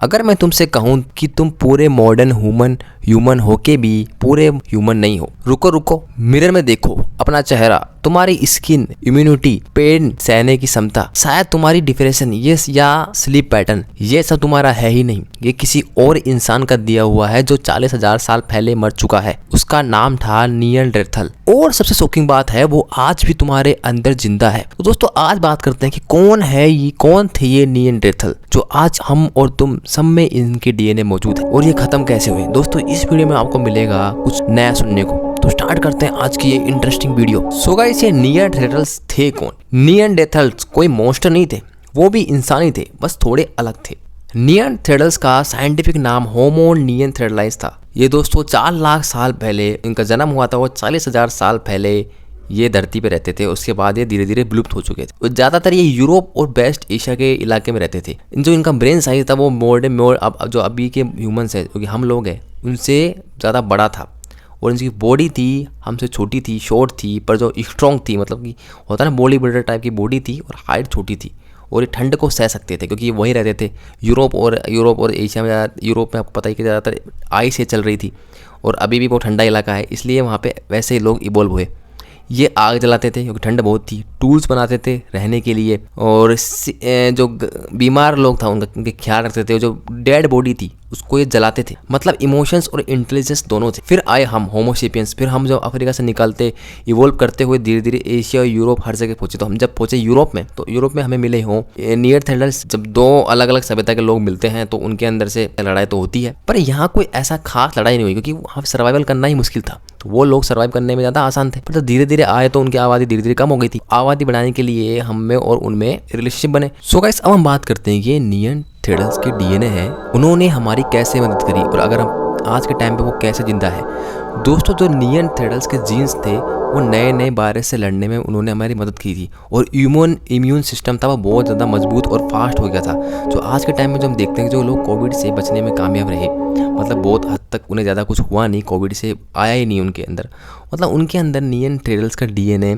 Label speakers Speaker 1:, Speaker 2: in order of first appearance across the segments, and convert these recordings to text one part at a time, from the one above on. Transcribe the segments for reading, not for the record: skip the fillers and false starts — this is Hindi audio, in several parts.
Speaker 1: अगर मैं तुमसे कहूँ कि तुम पूरे मॉडर्न ह्यूमन होके भी पूरे ह्यूमन नहीं हो, रुको रुको, मिरर में देखो अपना चेहरा, तुम्हारी स्किन, इम्यूनिटी, पेन सहने की क्षमता, शायद तुम्हारी डिप्रेशन ये या स्लीप पैटर्न, ये सब तुम्हारा है ही नहीं। ये किसी और इंसान का दिया हुआ है जो 40,000 साल पहले मर चुका है। उसका नाम था निएंडरथल, और सबसे शॉकिंग बात है वो आज भी तुम्हारे अंदर जिंदा है। तो दोस्तों आज बात करते हैं कि कौन थे ये निएंडरथल जो आज हम और तुम सब में इनके डीएनए मौजूद है, और ये खत्म कैसे हुए। दोस्तों इस वीडियो में आपको मिलेगा कुछ नया सुनने को। तो स्टार्ट करते हैं आज की ये इंटरेस्टिंग वीडियो। सो गाइस, ये निएंडरथल्स थे कौन? निएंडरथल्स कोई मॉन्स्टर नहीं थे, वो भी इंसान ही थे, बस थोड़े अलग थे। निएंडरथल्स का साइंटिफिक नाम होमो निएंडरथलाइस था। ये दोस्तों 4 लाख साल पहले इनका जन्म हुआ था, वो 40,000 साल पहले ये धरती पे रहते थे। उसके बाद ये धीरे धीरे विलुप्त हो चुके थे। ज़्यादातर ये यूरोप और वेस्ट एशिया के इलाके में रहते थे। जो इनका ब्रेन साइज था वो जो अभी के ह्यूमंस है, क्योंकि हम लोग हैं, उनसे ज़्यादा बड़ा था। और इनकी बॉडी थी हमसे छोटी थी, शॉर्ट थी, पर जो स्ट्रॉन्ग थी, मतलब कि होता है ना बॉडी बिल्डर टाइप की बॉडी थी, और हाइट छोटी थी। और ये ठंड को सह सकते थे क्योंकि ये वहीं रहते थे। यूरोप और एशिया में, यूरोप में आपको पता ही कि ज़्यादातर आइस से चल रही थी, और अभी भी वो ठंडा इलाका है, इसलिए वहाँ पे वैसे ही लोग इवॉल्व हुए। ये आग जलाते थे क्योंकि ठंड बहुत थी, टूल्स बनाते थे रहने के लिए, और जो बीमार लोग था उनके ख्याल रखते थे। जो डेड बॉडी थी उसको ये जलाते थे। मतलब इमोशंस और इंटेलिजेंस दोनों थे। फिर आए हम होमोसेपियंस। फिर हम जब अफ्रीका से निकलते इवोल्व करते हुए धीरे धीरे एशिया और यूरोप हर जगह पहुंचे। तो हम जब पहुंचे यूरोप में, तो यूरोप में हमें मिले हों निएंडरथल्स। जब 2 अलग अलग सभ्यता के लोग मिलते हैं तो उनके अंदर से लड़ाई तो होती है, पर यहाँ कोई ऐसा खास लड़ाई नहीं हुई क्योंकि वहाँ सर्वाइवल करना ही मुश्किल था। तो वो लोग सर्वाइव करने में ज़्यादा आसान थे। पर तो धीरे धीरे आए तो उनकी आबादी धीरे धीरे कम हो गई थी। आबादी बढ़ाने के लिए हम में और उनमें रिलेशनशिप बने। सो गाइस, अब हम बात करते हैं कि निएंडरथल्स के डीएनए है, उन्होंने हमारी कैसे मदद करी, और अगर हम आज के टाइम पे वो कैसे जिंदा है। दोस्तों जो निएंडरथल्स के जीन्स थे वो नए वायरस से लड़ने में उन्होंने हमारी मदद की थी, और इम्यून सिस्टम था वो बहुत ज़्यादा मजबूत और फास्ट हो गया था। जो आज के टाइम में जो हम देखते हैं कि जो लोग कोविड से बचने में कामयाब रहे, मतलब बहुत हद तक उन्हें ज़्यादा कुछ हुआ नहीं, कोविड से आया ही नहीं उनके अंदर। मतलब उनके अंदर निएंडरथल्स का डीएनए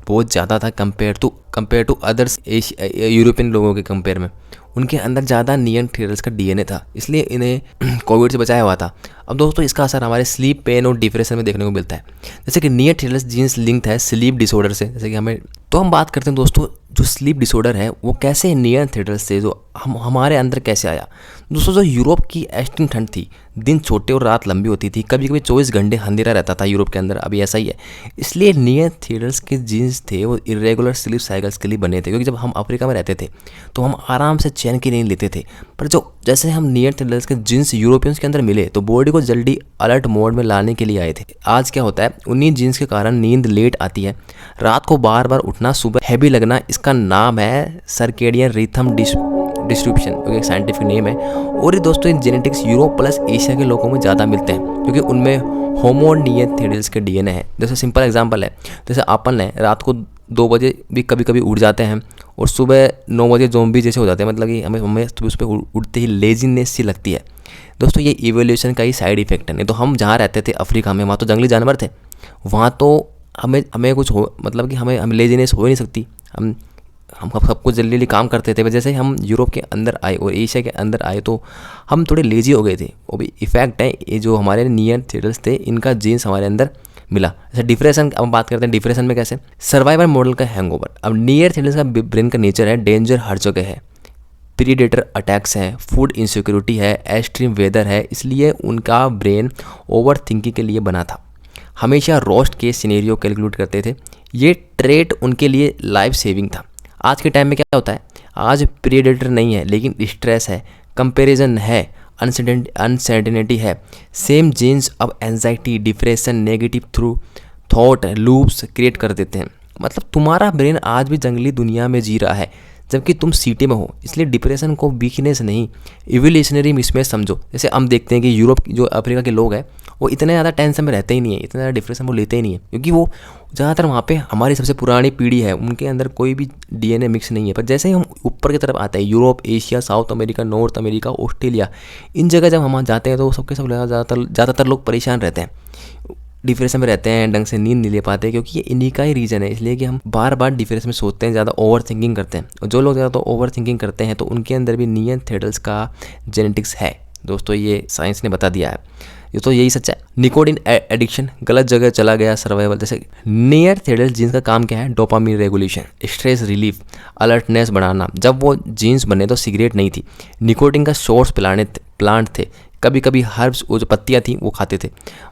Speaker 1: बहुत ज़्यादा था कंपेयर टू अदर्स यूरोपियन लोगों के कंपेयर में। उनके अंदर ज़्यादा निएंडरथल्स का डीएनए था, इसलिए इन्हें कोविड से बचाया हुआ था। अब दोस्तों इसका असर हमारे स्लीप, पेन और डिप्रेशन में देखने को मिलता है। जैसे कि निएंडरथल्स जीन्स लिंक्ड है स्लीप डिसऑर्डर से, जैसे कि हमें। तो हम बात करते हैं दोस्तों जो स्लीप डिसऑर्डर है वो कैसे निएंडरथल्स से जो हमारे अंदर कैसे आया। दोस्तों जो यूरोप की एक्सट्रीम ठंड थी, दिन छोटे और रात लंबी होती थी, कभी कभी 24 घंटे अंधेरा रहता था यूरोप के अंदर, अभी ऐसा ही है। इसलिए निएंडरथल्स के जीन्स थे वो इरेगुलर स्लीप साइकिल्स के लिए बने थे, क्योंकि जब हम अफ्रीका में रहते थे तो हम आराम से चैन की नींद लेते थे। पर जैसे हम निएंडरथल्स के जीन्स यूरोपियंस के अंदर मिले तो बॉडी को जल्दी अलर्ट मोड में लाने के लिए आए थे। आज क्या होता है, उन्हीं जीन्स के कारण नींद लेट आती है, रात को बार बार उठना, सुबह हैवी लगना। इसका नाम है सर्केडियन रिथम डिस्ट्रीब्यूशन, जो एक साइंटिफिक नेम है। और ये दोस्तों in genetics Europe plus Asia के लोगों में ज़्यादा मिलते हैं, क्योंकि उनमें होमो निएंडरथल्स के डीएनए है। जैसे सिंपल एग्जांपल है, जैसे अपन है रात को 2 बजे भी कभी कभी उठ जाते हैं, और सुबह 9 बजे ज़ॉम्बी जैसे हो जाते हैं। मतलब कि हमें उस पर उठते ही लेजीनेस सी लगती है। दोस्तों ये इवोल्यूशन का ही साइड इफेक्ट है। नहीं तो हम जहाँ रहते थे अफ्रीका में, वहाँ तो जंगली जानवर थे, वहाँ तो हमें कुछ हो, मतलब कि हमें लेजीनेस हो ही नहीं सकती। हम सब कुछ जल्दी काम करते थे। जैसे ही हम यूरोप के अंदर आए और एशिया के अंदर आए तो हम थोड़े लेजी हो गए थे। वो भी इफेक्ट है, ये जो हमारे निएंडरथल्स थे इनका जीन्स हमारे अंदर मिला। जैसे डिप्रेशन, अब बात करते हैं डिप्रेशन में कैसे, सर्वाइवल मॉडल का हैंगओवर। अब निएंडरथल्स का ब्रेन का नेचर है डेंजर हर जगह है, प्रीडेटर अटैक्स हैं, फूड इनसिक्योरिटी है, एक्सट्रीम वेदर है, इसलिए उनका ब्रेन ओवर थिंकिंग के लिए बना था। हमेशा रोस्ट के सिनेरियो कैलकुलेट करते थे। ये ट्रेट उनके लिए लाइफ सेविंग था। आज के टाइम में क्या होता है, आज प्रीडेटर नहीं है लेकिन स्ट्रेस है, कंपैरिजन है, अनसर्टेनिटी है। सेम जीन्स अब anxiety, depression, negative through thought loops create कर देते हैं। मतलब तुम्हारा ब्रेन आज भी जंगली दुनिया में जी रहा है जबकि तुम सिटी में हो। इसलिए डिप्रेशन को वीकनेस नहीं, इवोल्यूशनरी मिसमैच समझो। जैसे हम देखते हैं कि यूरोप जो अफ्रीका के लोग हैं वो इतने ज़्यादा टेंशन में रहते ही नहीं है, इतना ज़्यादा डिप्रेशन वो लेते ही नहीं है, क्योंकि वो ज़्यादातर वहाँ पे हमारी सबसे पुरानी पीढ़ी है, उनके अंदर कोई भी डीएनए मिक्स नहीं है। पर जैसे ही हम ऊपर की तरफ आते हैं, Europe, Asia, South America, North America, Australia, इन जगह जब हम जाते हैं तो सबके सब ज़्यादातर लोग परेशान रहते हैं। डिप्रेशन में रहते हैं, ढंग से नींद नहीं ले पाते, क्योंकि ये इन्हीं का ही रीज़न है। इसलिए कि हम बार बार डिप्रेशन में सोचते हैं, ज़्यादा ओवर थिंकिंग करते हैं। और जो लोग ज़्यादा ओवर थिंकिंग करते हैं तो उनके अंदर भी नियंथेरल्स का जेनेटिक्स है दोस्तों, ये साइंस ने बता दिया है। ये तो यही सच है। निकोटिन एडिक्शन, गलत जगह चला गया सर्वाइवल। जैसे नियंथेरल जीन्स का काम क्या है? Dopamine regulation, stress relief, alertness बढ़ाना। जब वो जीन्स बने तो सिगरेट नहीं थी, निकोटिन का सोर्स प्लांट थे। कभी कभी हर्ब्स, वो जो पत्तियाँ थी वो खाते थे।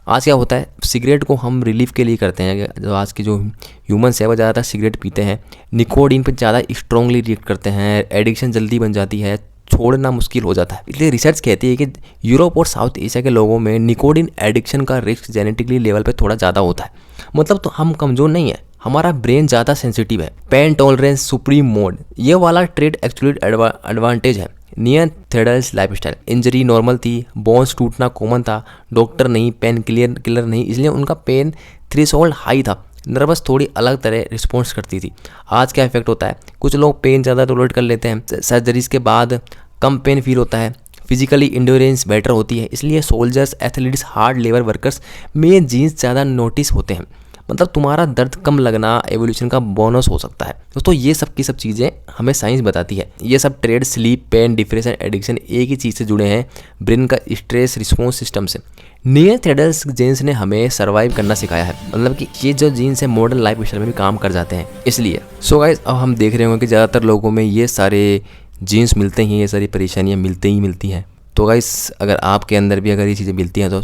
Speaker 1: आज क्या होता है, सिगरेट को हम रिलीफ के लिए करते हैं। जो आज की जो ह्यूमन्स है वो ज़्यादातर सिगरेट पीते हैं, निकोटिन पर ज़्यादा स्ट्रांगली रिएक्ट करते हैं, एडिक्शन जल्दी बन जाती है, छोड़ना मुश्किल हो जाता है। इसलिए रिसर्च कहती है कि यूरोप और साउथ एशिया के लोगों में निकोटिन एडिक्शन का रिस्क जेनेटिकली लेवल पे थोड़ा ज़्यादा होता है। मतलब तो हम कमज़ोर नहीं है, हमारा ब्रेन ज़्यादा सेंसिटिव है। पेन टॉलरेंस, सुप्रीम मोड, ये वाला ट्रेड एक्चुअली एडवांटेज है। नियंथेरल्स लाइफस्टाइल, इंजरी नॉर्मल थी, बोन्स टूटना कॉमन था, डॉक्टर नहीं, पेन किलर नहीं, इसलिए उनका पेन थ्रेशोल्ड हाई था। नर्वस थोड़ी अलग तरह रिस्पॉन्स करती थी। आज क्या इफेक्ट होता है, कुछ लोग पेन ज़्यादा टॉलरेट कर लेते हैं, सर्जरीज के बाद कम पेन फील होता है, फिजिकली इंड्योरेंस बेटर होती है। इसलिए soldiers, athletes, hard labour workers में जीन्स ज़्यादा नोटिस होते हैं। मतलब तुम्हारा दर्द कम लगना एवोल्यूशन का बोनस हो सकता है दोस्तों। ये सब की सब चीज़ें हमें साइंस बताती है। ये सब trade, sleep, pain, depression, addiction एक ही चीज़ से जुड़े हैं, ब्रेन का स्ट्रेस रिस्पॉन्स सिस्टम से। नियंथेरल्स जीन्स ने हमें सर्वाइव करना सिखाया है। मतलब कि ये जो जीन्स है मॉडर्न लाइफ स्टाइल में भी काम कर जाते हैं। इसलिए सो गाइस, अब हम देख रहे होंगे कि ज़्यादातर लोगों में ये सारे जीन्स मिलते ही, ये सारी परेशानियाँ मिलती हैं। तो गाइस, अगर आपके अंदर भी अगर ये चीज़ें मिलती हैं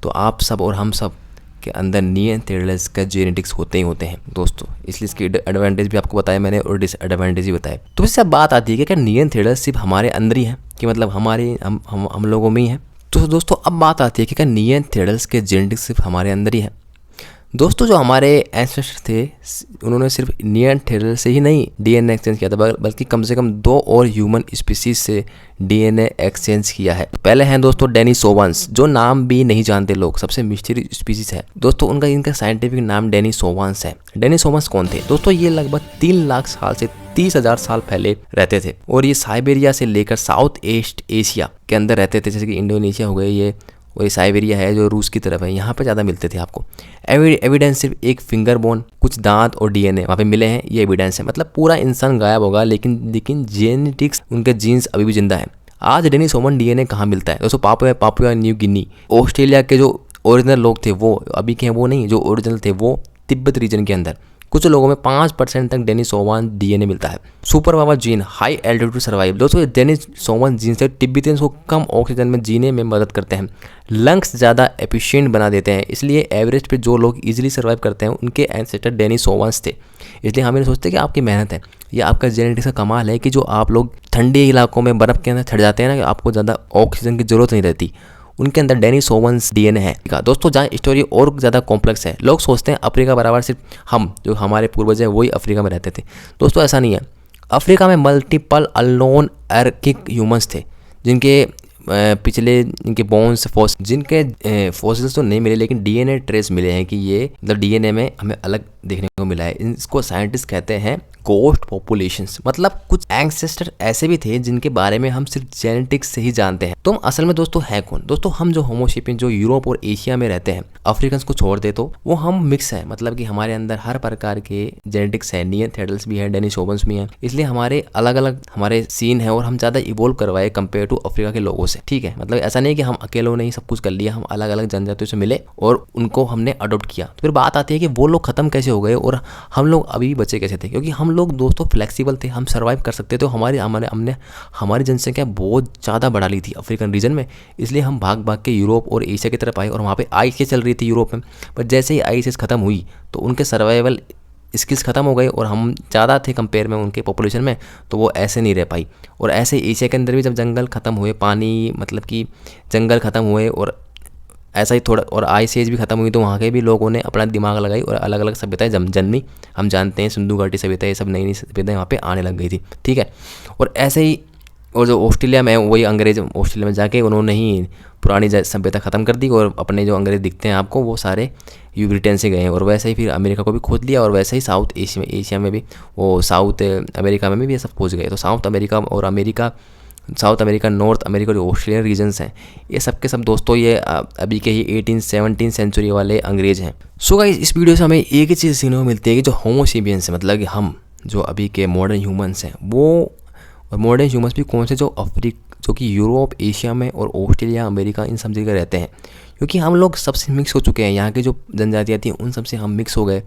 Speaker 1: तो आप सब और हम सब के अंदर नियंथेरल्स का जेनेटिक्स होते हैं दोस्तों। इसलिए इसकी एडवांटेज भी आपको बताया मैंने और डिसएडवांटेज भी बताया। तो इससे अब बात आती है कि क्या नियंथेरल्स सिर्फ हमारे अंदर ही है, कि मतलब हमारे हम लोगों में ही है? तो दोस्तों अब बात आती है कि क्या नियंथेरल्स के जेनेटिक्स सिर्फ हमारे अंदर ही है? दोस्तों जो हमारे एंसेस्टर थे उन्होंने सिर्फ नियंथेरल से ही नहीं डीएनए एक्सचेंज किया था, बल्कि कम से कम 2 और ह्यूमन स्पीसीज से डीएनए एक्सचेंज किया है। पहले हैं दोस्तों डेनिसोवान्स, जो नाम भी नहीं जानते लोग, सबसे मिस्टीरियस स्पीसीज है दोस्तों। इनका साइंटिफिक नाम डेनिसोवान्स है। डेनिसोवान्स कौन थे दोस्तों? ये लगभग 3 लाख साल से 30,000 साल पहले रहते थे और ये साइबेरिया से लेकर साउथ ईस्ट एशिया के अंदर रहते थे। जैसे कि इंडोनेशिया हो गए ये, और ये साइबेरिया है जो रूस की तरफ है, यहाँ पे ज़्यादा मिलते थे आपको। एविडेंस सिर्फ एक फिंगर बोन, कुछ दांत और डीएनए वहाँ पे मिले हैं, ये एविडेंस है। मतलब पूरा इंसान गायब होगा, लेकिन जेनेटिक्स, उनके जीन्स अभी भी जिंदा है। आज डेनिसोवन डीएनए कहाँ मिलता है दोस्तों? पापुआ न्यू गिनी, ऑस्ट्रेलिया के जो ओरिजिनल लोग थे वो अभी के हैं, वो नहीं, जो ओरिजिनल थे वो तिब्बत रीजन के अंदर। कुछ लोगों में 5% तक डेनिसोवन डीएनए मिलता है। Super power gene, high altitude survive. दोस्तों डेनिसोवन जीन से तिब्बतियंस को कम ऑक्सीजन में जीने में मदद करते हैं, लंग्स ज़्यादा एफिशिएंट बना देते हैं। इसलिए एवरेज पे जो लोग इजीली सर्वाइव करते हैं उनके एंसेस्टर डेनिसोवंस थे। इसलिए हम ये सोचते हैं कि आपकी मेहनत है या आपका जेनेटिक्स का कमाल है कि जो आप लोग ठंडे इलाकों में बर्फ़ के अंदर ठहर जाते हैं ना, कि आपको ज़्यादा ऑक्सीजन की ज़रूरत नहीं रहती, उनके अंदर डेनिसोवंस डीएनए है दोस्तों। जहाँ स्टोरी और ज़्यादा कॉम्प्लेक्स है। लोग सोचते हैं अफ्रीका बराबर सिर्फ हम, जो हमारे पूर्वज हैं वही अफ्रीका में रहते थे। दोस्तों ऐसा नहीं है। अफ्रीका में मल्टीपल अननोन आर्किक ह्यूमंस थे, जिनके पिछले इनके बोन्स जिनके फॉसिल्स तो नहीं मिले, लेकिन डीएनए ट्रेस मिले हैं कि ये मतलब डीएनए में हमें अलग देखने को मिला है। इसको साइंटिस्ट कहते हैं गोस्ट पॉपुलेशंस। मतलब कुछ एंसेस्टर ऐसे भी थे जिनके बारे में हम सिर्फ जेनेटिक्स से ही जानते हैं। तो हम असल में दोस्तों है कौन? दोस्तों हम जो होमोसेपियन जो यूरोप और एशिया में रहते हैं, अफ्रीकन्स को छोड़ दे तो वो हम मिक्स है। मतलब कि हमारे अंदर हर प्रकार के जेनेटिक्स है, नियंथेरल्स भी है, डेनिसोवंस भी हैं। इसलिए हमारे अलग अलग हमारे सीन है और हम ज़्यादा इवोल्व करवाए कंपेयर टू अफ्रीका के लोगों से। ठीक है, मतलब ऐसा नहीं कि हम अकेलों ने ही सब कुछ कर लिया, हम अलग अलग जनजातियों से मिले और उनको हमने अडोप्ट किया। तो फिर बात आती है कि वो लोग खत्म कैसे हो गए और हम लोग अभी बचे कैसे थे? क्योंकि हम लोग दोस्तों फ्लेक्सिबल थे, हम सर्वाइव कर सकते थे। हमने हमारी जनसंख्या बहुत ज़्यादा बढ़ा ली थी अफ्रीकन रीजन में, इसलिए हम भाग भाग के यूरोप और एशिया की तरफ आए और वहाँ पे आइस चल रही थी यूरोप में। पर जैसे ही आइस खत्म हुई तो उनके सर्वाइवल स्किल्स खत्म हो गए और हम ज़्यादा थे कंपेयर में उनके पॉपुलेशन में, तो वो ऐसे नहीं रह पाई। और ऐसे एशिया के अंदर भी जब जंगल ख़त्म हुए, पानी मतलब कि जंगल ख़त्म हुए और ऐसा ही थोड़ा और आइस एज भी खत्म हुई, तो वहाँ के भी लोगों ने अपना दिमाग लगाई और अलग अलग सभ्यताएं जन्मी। हम जानते हैं सिंधु घाटी सभ्यता, ये सब नई नई सभ्यताएं वहाँ पे आने लग गई थी। ठीक है, और ऐसे ही और जो ऑस्ट्रेलिया में वही अंग्रेज ऑस्ट्रेलिया में जाके उन्होंने ही पुरानी सभ्यता ख़त्म कर दी और अपने जो अंग्रेज दिखते हैं आपको वो सारे ब्रिटेन से गए। और वैसे ही फिर अमेरिका को भी खोज लिया और वैसे ही साउथ एशिया में भी वो साउथ अमेरिका में भी ये सब खोज गए। तो साउथ अमेरिका और America south America, North America, जो ऑस्ट्रेलियन रीजन्स हैं, ये सब के सब दोस्तों ये अभी के ही 18-17 सेंचुरी वाले अंग्रेज हैं। सो गाइस, इस वीडियो से हमें एक ही चीज़ सीखने को मिलती है कि जो होमोसेपियंस है, मतलब कि हम जो अभी के मॉडर्न ह्यूमंस हैं, वो और मॉडर्न ह्यूमंस भी कौन से जो कि यूरोप, एशिया में और ऑस्ट्रेलिया, अमेरिका, इन सब जगह रहते हैं, क्योंकि हम लोग सबसे मिक्स हो चुके हैं। यहाँ की जो जनजातियाँ थी उन सबसे हम मिक्स हो गए,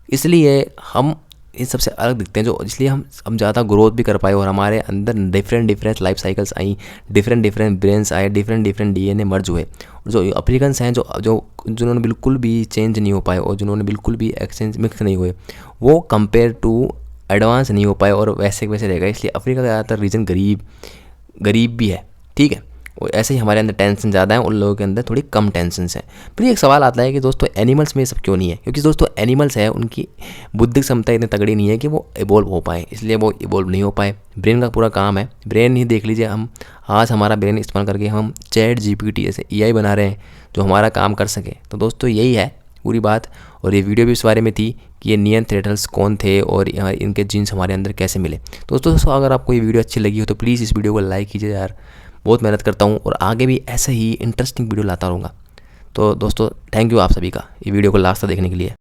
Speaker 1: इसलिए हम इन सबसे अलग दिखते हैं, जो इसलिए हम ज़्यादा ग्रोथ भी कर पाए और हमारे अंदर डिफरेंट लाइफ साइकिल्स आई, डिफरेंट ब्रेन्स आए, डिफरेंट DNA मर्ज हुए। और जो अफ्रीकन्स हैं, जिन्होंने बिल्कुल भी चेंज नहीं हो पाए और जिन्होंने बिल्कुल भी एक्सचेंज मिक्स नहीं हुए, वो कंपेयर टू एडवांस नहीं हो पाए और वैसे वैसे रहेगा। इसलिए अफ्रीका का ज़्यादातर रीजन गरीब भी है, ठीक है। और ऐसे ही हमारे अंदर टेंशन ज़्यादा है, उन लोगों के अंदर थोड़ी कम टेंशन है। फिर एक सवाल आता है कि दोस्तों एनिमल्स में ये सब क्यों नहीं है? क्योंकि दोस्तों एनिमल्स है, उनकी बुद्धिक क्षमता इतनी तगड़ी नहीं है कि वो इवोल्व हो पाए, इसलिए वो इवोल्व नहीं हो पाए। ब्रेन का पूरा काम है, ब्रेन ही देख लीजिए, हम आज हमारा ब्रेन इस्तेमाल करके हम ChatGPT जैसे AI बना रहे हैं जो हमारा काम कर सके। तो दोस्तों यही है पूरी बात, और ये वीडियो भी इस बारे में थी कि ये निएंडरथैलर्स कौन थे और इनके जीन्स हमारे अंदर कैसे मिले। दोस्तों अगर आपको ये वीडियो अच्छी लगी हो तो प्लीज़ इस वीडियो को लाइक कीजिए यार, बहुत मेहनत करता हूँ और आगे भी ऐसे ही इंटरेस्टिंग वीडियो लाता रहूँगा। तो दोस्तों थैंक यू आप सभी का ये वीडियो को लास्ट तक देखने के लिए।